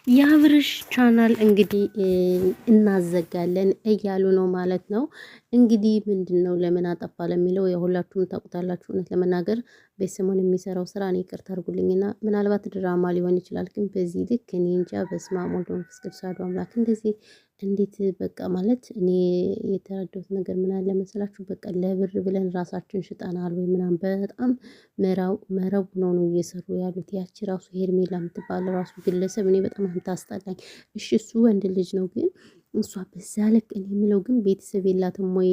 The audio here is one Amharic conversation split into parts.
የአብርሽ ቻናል እንግዲህ እናዘጋለን እያሉ ነው ማለት ነው። እንግዲህ ምንድነው ለምን አጠፋ ለሚለው የሁላችሁም ታውቁታላችሁ። እውነት ለመናገር በሰሞኑ የሚሰራው ስራ እኔ ይቅርታ አድርጉልኝና ምናልባት ድራማ ሊሆን ይችላል። ግን በዚህ ልክ እኔ እንጃ። በስመ አብ ወወልድ ወመንፈስ ቅዱስ አሐዱ አምላክ። እንደዚህ እንዴት በቃ ማለት እኔ የተረዳሁት ነገር ምን አለ መሰላችሁ? በቃ ለብር ብለን ራሳችን ሽጠናል ወይ ምናምን በጣም መረብ ሆነው ነው እየሰሩ ያሉት። ያቺ ራሱ ሄርሜላ የምትባል ራሱ ግለሰብ እኔ በጣም ታስጠላኝ። እሺ እሱ ወንድ ልጅ ነው ግን እሷ በዛ ልክ እኔ የምለው ግን ቤተሰብ የላትም ወይ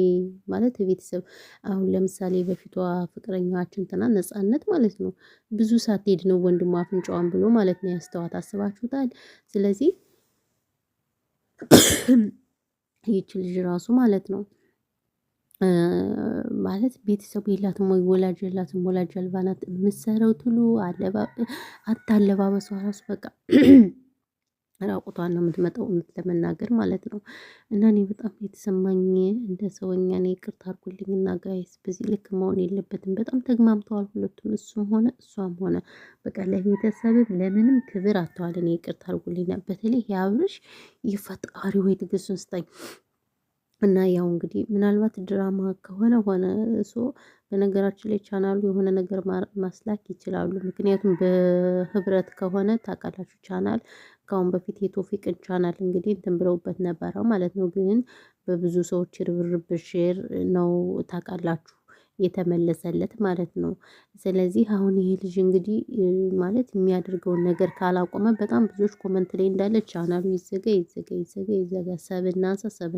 ማለት ቤተሰብ አሁን ለምሳሌ በፊቷ ፍቅረኛዋችን እንትና ነጻነት ማለት ነው ብዙ ሳትሄድ ነው ወንድሟ አፍንጫዋን ብሎ ማለት ነው ያስተዋት። አስባችሁታል? ስለዚህ ይቺ ልጅ ራሱ ማለት ነው ማለት ቤተሰቡ የላትም ወይ ወላጅ የላትም። ወላጅ አልባ ናት። የምትሰራው ትሉ አለባበሷ ራሱ በቃ ራቁቷን ነው የምትመጣው እውነት ለመናገር ማለት ነው። እና እኔ በጣም የተሰማኝ እንደ ሰውኛ ነው። ይቅርታ አድርጉልኝና ጋይስ በዚህ ልክ መሆን የለበትም። በጣም ተግማምተዋል ሁለቱም፣ እሱም ሆነ እሷም ሆነ በቃ ለቤተሰብም ለምንም ክብር አጥተዋል። እኔ ይቅርታ አድርጉልኝና በተለይ የአብርሽ የፈጣሪ ወይ ትዕግስቱን ስጠኝ። እና ያው እንግዲህ ምናልባት ድራማ ከሆነ ሆነ እሱ በነገራችን ላይ ቻናሉ የሆነ ነገር ማስላክ ይችላሉ። ምክንያቱም በህብረት ከሆነ ታውቃላችሁ ቻናል ከአሁን በፊት የቶፊቅን ቻናል እንግዲህ እንትን ብለውበት ነበረ ማለት ነው። ግን በብዙ ሰዎች ርብርብ ሼር ነው ታውቃላችሁ የተመለሰለት ማለት ነው። ስለዚህ አሁን ይሄ ልጅ እንግዲህ ማለት የሚያደርገውን ነገር ካላቆመ በጣም ብዙዎች ኮመንት ላይ እንዳለ ቻናሉ ይዘጋ ይዘጋ ይዘጋ ይዘጋ፣ ሰብ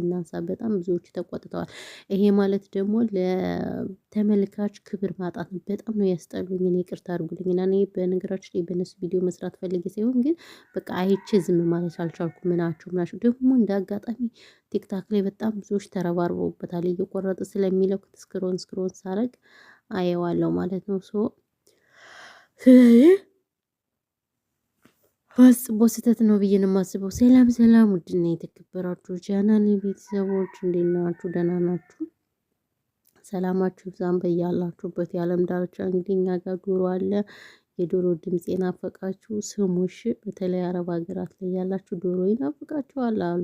እናንሳ በጣም ብዙዎች ተቆጥተዋል። ይሄ ማለት ደግሞ ለተመልካች ክብር ማጣት ነው። በጣም ነው ያስጠሉኝ። እኔ ይቅርታ አድርጉልኝ እና እኔ በነገራችን ላይ በነሱ ቪዲዮ መስራት ፈልጌ ሳይሆን ግን በቃ አይቼ ዝም ማለት አልቻልኩም። ምናቸው ደግሞ እንደ አጋጣሚ ቲክታክ ላይ በጣም ብዙዎች ተረባርበውበታል። እየቆረጠ ስለሚለኩት ስክሮን ሳረግ አየዋለሁ ማለት ነው። ፈጽሞ ስህተት ነው ብዬ ነው የማስበው። ሰላም ሰላም፣ ውድና የተከበራችሁ ቻናል ቤተሰቦች እንዴት ናችሁ? ደህና ናችሁ? ሰላማችሁ ይብዛን በያላችሁበት የዓለም ዳርቻ። እንግዲህ እኛ ጋር ዶሮ አለ። የዶሮ ድምፅ የናፈቃችሁ ስሙሽ። በተለይ አረብ ሀገራት ላይ ያላችሁ ዶሮ ይናፍቃችኋል አሉ።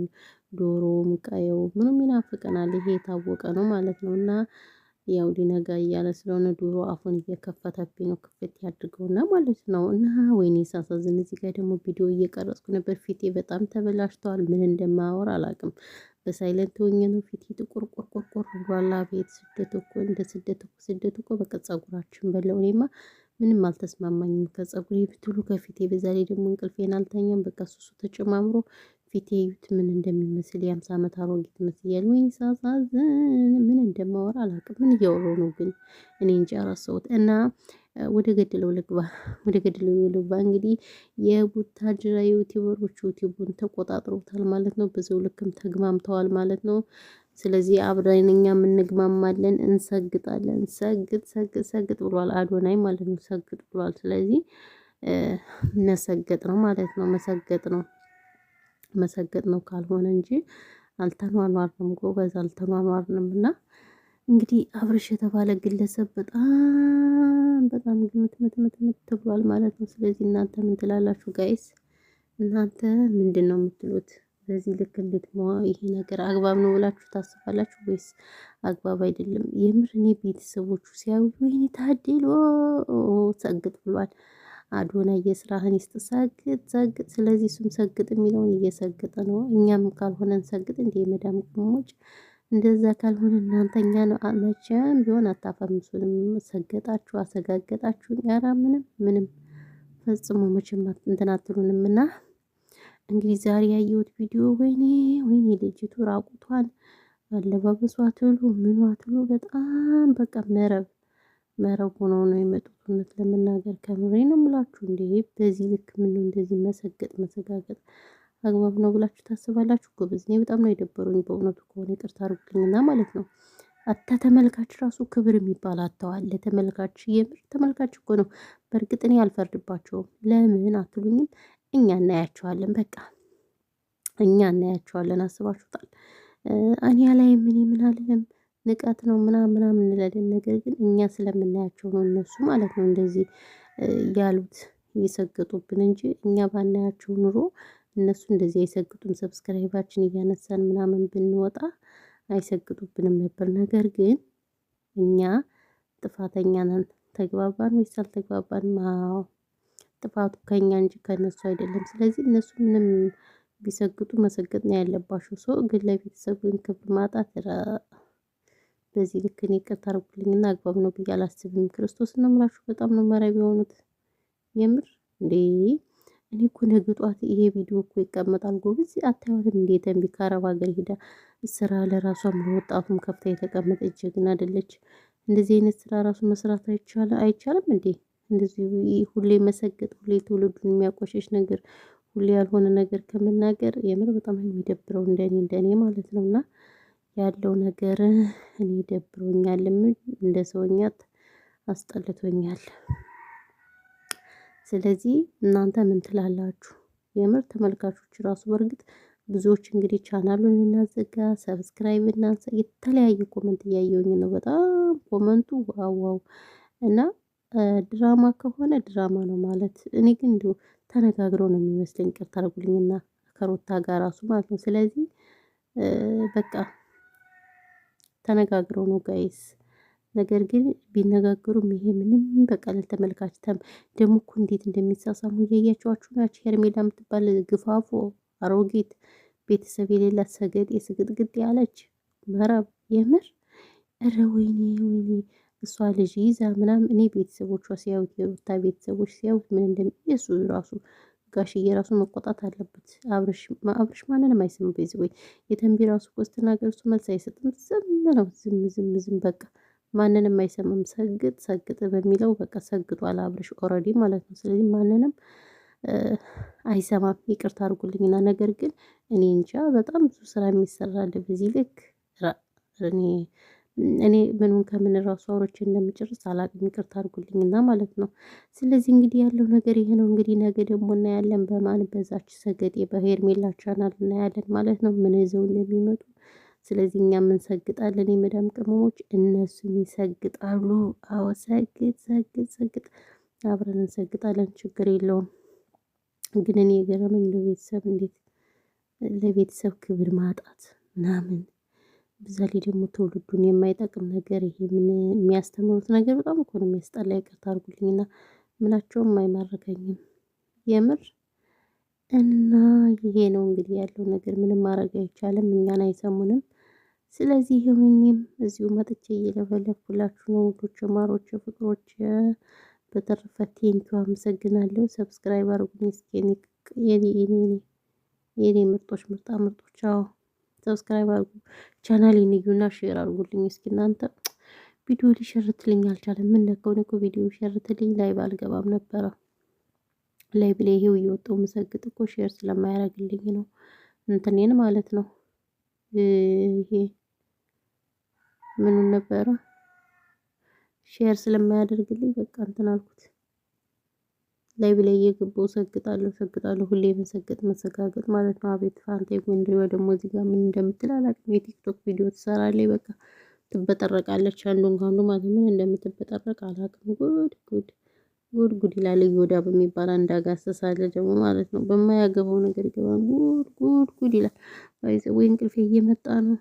ዶሮ ሙቃየው ምንም ይናፍቀናል። ይሄ የታወቀ ነው ማለት ነው። እና ያው ሊነጋ እያለ ስለሆነ ዶሮ አፉን እየከፈተብኝ ነው። ክፍት ያድርገውና ማለት ነው። እና ወይኔ ሳሳዝን፣ እዚህ ጋር ደግሞ ቪዲዮ እየቀረጽኩ ነበር። ፊቴ በጣም ተበላሽተዋል። ምን እንደማወራ አላውቅም። በሳይለንት ሆኜ ነው ፊቴ ጥቁር ቆርቆር ብሏል። አቤት ስደት እኮ እንደ ስደት እኮ በቃ ፀጉራችን በለው። እኔማ ምንም አልተስማማኝም ከፀጉሬ ብትሉ ከፊቴ። በዛ ላይ ደግሞ እንቅልፌን አልተኛም። በቃ ሱሱ ተጨማምሮ ፊቴ እዩት ምን እንደሚመስል የ50 ዓመት አሮጊት መስያለሁ። ወይኔ ሳሳዝን፣ ምን እንደማወራ አላውቅም። ምን እያወራሁ ነው ግን እኔ እንጃ ረሳሁት። እና ወደ ገደለው ልግባ። እንግዲህ የቡታጅራ ዩቲዩበሮች ዩቲዩቡን ተቆጣጥረውታል ማለት ነው። በዛው ልክም ተግማምተዋል ማለት ነው። ስለዚህ አብረን እኛም እንግማማለን፣ እንሰግጣለን። ሰግጥ ብሏል አዶናይ ማለት ነው። ሰግጥ ብሏል። ስለዚህ መሰገጥ ነው ማለት ነው። መሰገጥ ነው ካልሆነ እንጂ አልተኗኗርንም። ጎበዝ አልተኗኗርንም። እና እንግዲህ አብርሽ የተባለ ግለሰብ በጣም ግምት ብሏል ማለት ነው። ስለዚህ እናንተ ምን ትላላችሁ ጋይስ? እናንተ ምንድነው የምትሉት? በዚህ ልክ እንዴት ይሄ ነገር አግባብ ነው ብላችሁ ታስባላችሁ ወይስ አግባብ አይደለም? የምር እኔ ቤተሰቦቹ ሲያዩ ወይኔ ታድሎ ሰግጥ ብሏል አዶናይ። የስራህን ይስጥ፣ ሰግጥ። ስለዚህ እሱም ሰግጥ የሚለውን እየሰገጠ ነው። እኛም ካልሆነ እንሰግጥ እንደ የመዳም ቅመሞች። እንደዛ ካልሆነ እናንተ እኛን መቼም ቢሆን አታፈምሱንም። ሰገጣችሁ አሰጋገጣችሁ ኧረ ምንም ፈጽሞ መቼም እንትን አትሉንም። እና እንግዲህ ዛሬ ያየሁት ቪዲዮ ወይኔ ልጅቱ ራቁቷን አለባበሷ ትሉ ምኗ ትሉ በጣም በቃ መረብ ሆነው ነው የመጡት። እውነት ለመናገር ከምሬ ነው የምላችሁ። እንዴ በዚህ ልክ ምን ነው እንደዚህ መሰጋገጥ አግባብ ነው ብላችሁ ታስባላችሁ? ጎበዝ። እኔ በጣም ነው የደበሩኝ በእውነቱ ከሆነ ይቅርታ አድርጉልኝና ማለት ነው። ተመልካች ራሱ ክብር የሚባል አጥተዋል። ለተመልካች የምር ተመልካች እኮ ነው። በእርግጥ እኔ አልፈርድባቸውም። ለምን አትሉኝም? እኛ እናያቸዋለን። በቃ እኛ እናያቸዋለን። አስባችሁታል? እኔ ላይ ምን አልልም። ንቀት ነው ምናምን እንላለን። ነገር ግን እኛ ስለምናያቸው ነው እነሱ ማለት ነው እንደዚህ ያሉት የሰገጡብን እንጂ እኛ ባናያቸው ኑሮ እነሱ እንደዚህ አይሰግጡም። ሰብስክራይባችን እያነሳን ምናምን ብንወጣ አይሰግጡብንም ነበር። ነገር ግን እኛ ጥፋተኛ ነን። ተግባባን ወይስ አልተግባባንም? አዎ ጥፋቱ ከእኛ እንጂ ከእነሱ አይደለም። ስለዚህ እነሱ ምንም ቢሰግጡ መሰገጥ ነው ያለባቸው። ሰው ግን ለቤተሰብ ግን ክብር ማጣት በዚህ ልክ እኔ ይቅርታ አድርጉልኝና አግባብ ነው ብዬ አላስብም። ክርስቶስን ነው የምላችሁ በጣም ነው መረብ የሆኑት የምር እንዴ። እኔ እኮ ነገ ጧት ይሄ ቪዲዮ እኮ ይቀመጣል ጎበዝ። አታዩትም እንዴ ተንቢ ከአረብ ሀገር ሄዳ ስራ ለራሷም ለወጣቱም ከፍታ የተቀመጠች ጀግና አይደለች? እንደዚህ አይነት ስራ ራሱ መስራት አይቻልም እንዴ? እንደዚህ ሁሌ መሰገጥ፣ ሁሌ ትውልዱን የሚያቆሸሽ ነገር፣ ሁሌ ያልሆነ ነገር ከመናገር የምር በጣም የሚደብረው እንደኔ ማለት ነው። እና ያለው ነገር እኔ ደብሮኛል፣ እንደ ሰውኛት አስጠልቶኛል። ስለዚህ እናንተ ምን ትላላችሁ? የምር ተመልካቾች ራሱ በእርግጥ ብዙዎች እንግዲህ ቻናሉን እናዘጋ፣ ሰብስክራይብ እናንሳ፣ የተለያየ ኮመንት እያየሁኝ ነው። በጣም ኮመንቱ ዋው እና ድራማ ከሆነ ድራማ ነው ማለት እኔ ግን እንዲሁ ተነጋግረው ነው የሚመስለኝ። ይቅርታ አድርጉልኝና ከሩታ ጋር ራሱ ማለት ነው። ስለዚህ በቃ ተነጋግረው ነው ጋይስ። ነገር ግን ቢነጋገሩም ይሄ ምንም በቃ ለተመልካች ደግሞ እኮ እንዴት እንደሚሳሳሙ እያያቸዋችሁ ናቸው። ሄርሜላ የምትባል ግፋፎ አሮጊት ቤተሰብ የሌላት ሰገጤ ስግጥግጥ ያለች መረብ የምር እረ ወይኔ ወይኔ እሷ ልጅ ይዛ ምናምን እኔ ቤተሰቦቿ ሲያዩት የሩታ ቤተሰቦች ሲያዩት ምን እንደሚየሱ ራሱ ጋሽዬ ራሱ መቆጣት አለበት። አብርሽ ማንንም አይሰማም። ወይ የተንቢ ራሱ እኮ ስትናገር እሱ መልስ አይሰጥም። ዝም ነው ዝም በቃ ማንንም አይሰማም። ሰግጥ በሚለው በቃ ሰግጧል አብርሽ ኦልሬዲ ማለት ነው። ስለዚህ ማንንም አይሰማም። ይቅርታ አድርጉልኝና ነገር ግን እኔ እንጃ በጣም ብዙ ስራ የሚሰራል በዚህ ልክ እኔ ምኑን ከምን ራሱ አውሮቼ እንደምጨርስ አላቅም። ይቅርታ አድርጉልኝና ማለት ነው። ስለዚህ እንግዲህ ያለው ነገር ይሄ ነው። እንግዲህ ነገ ደግሞ እናያለን በማን በዛች ሰገጤ በሄርሜላ ቻናል እናያለን ማለት ነው ምን ይዘው እንደሚመጡ። ስለዚህ እኛም እንሰግጣለን የመዳም ቅመሞች፣ እነሱም ይሰግጣሉ። አዎ ሰግጥ አብረን እንሰግጣለን፣ ችግር የለውም። ግን እኔ የገረመኝ ለቤተሰብ እንዴት ለቤተሰብ ክብር ማጣት ምናምን በዛ ላይ ደግሞ ትውልዱን የማይጠቅም ነገር ይሄ ምን የሚያስተምሩት ነገር በጣም እኮ ነው የሚያስጠላ። ይቅርታ አድርጉልኝና ምናቸውም አይማርከኝም የምር። እና ይሄ ነው እንግዲህ ያለው ነገር ምንም ማድረግ አይቻልም። እኛን አይሰሙንም። ስለዚህ ይሄው እኔም እዚሁ መጥቼ እየለፈለፍኩላችሁ ነው ውዶች፣ ማሮች፣ ፍቅሮች። በተረፈ ቴንኪው አመሰግናለሁ። ሰብስክራይብ አድርጉኝ እስኪ የኔ ምርጦች ምርጦች። አዎ ሰብስክራይብ አድርጉ፣ ቻናሌን እዩና ሼር አድርጉልኝ እስኪ እናንተ። ቪዲዮ ሊሸርትልኝ አልቻለም። ምን ነካው? እኔ እኮ ቪዲዮ ሸርትልኝ ላይቭ አልገባም ነበረ። ላይቭ ላይ ይሄው እየወጣሁ መሰግጥ እኮ ሼር ስለማያደርግልኝ ነው እንትኔን ማለት ነው። ይሄ ምኑን ነበረ ሼር ስለማያደርግልኝ በቃ እንትን አልኩት። ላይቭ ላይ እየገባሁ ሰግጣለሁ። ሁሌ መሰጋገጥ ማለት ነው። አቤት ፋንቴ ጎንደሬዋ ደግሞ እዚህ ጋር ምን እንደምትል አላውቅም። የቲክቶክ ቪዲዮ ትሰራለች፣ በቃ ትበጠረቃለች። አንዱን ከአንዱ ማለት ምን እንደምትበጠረቅ አላውቅም። ጉድ ይላል። እዮዳ በሚባል አንድ አጋሰስ አለ ደግሞ ማለት ነው። በማያገባው ነገር ይገባል። ጉድ ይላል። ወይ እንቅልፌ እየመጣ ነው።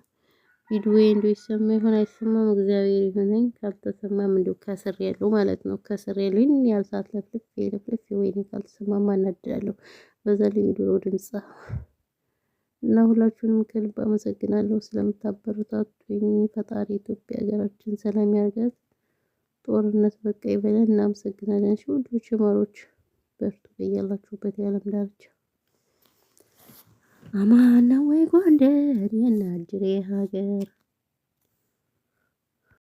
ቪዲዮዬ እንደው ይሰማ ይሆን አይሰማም? እግዚአብሔር ይሁነኝ። ካልተሰማም እንደው ከስር ያለው ማለት ነው ከስር ያለው ይሄን ያህል ሰዓት ለፍልፍ ወይኔ ካልተሰማማ እናድዳለሁ። በዛ ላይ የድሮ ድምጽ እና ሁላችሁንም ከልብ አመሰግናለሁ ስለምታበረታቱኝ። ፈጣሪ ኢትዮጵያ ሀገራችን ሰላም ያርጋት። ጦርነት በቃ ይበለን። እናመሰግናለን። እሺ ውዶች ማሮች፣ በርቱ በያላችሁበት የዓለም ዳርቻ። አማን ነው ወይ ጎንደር የናጅሬ ሀገር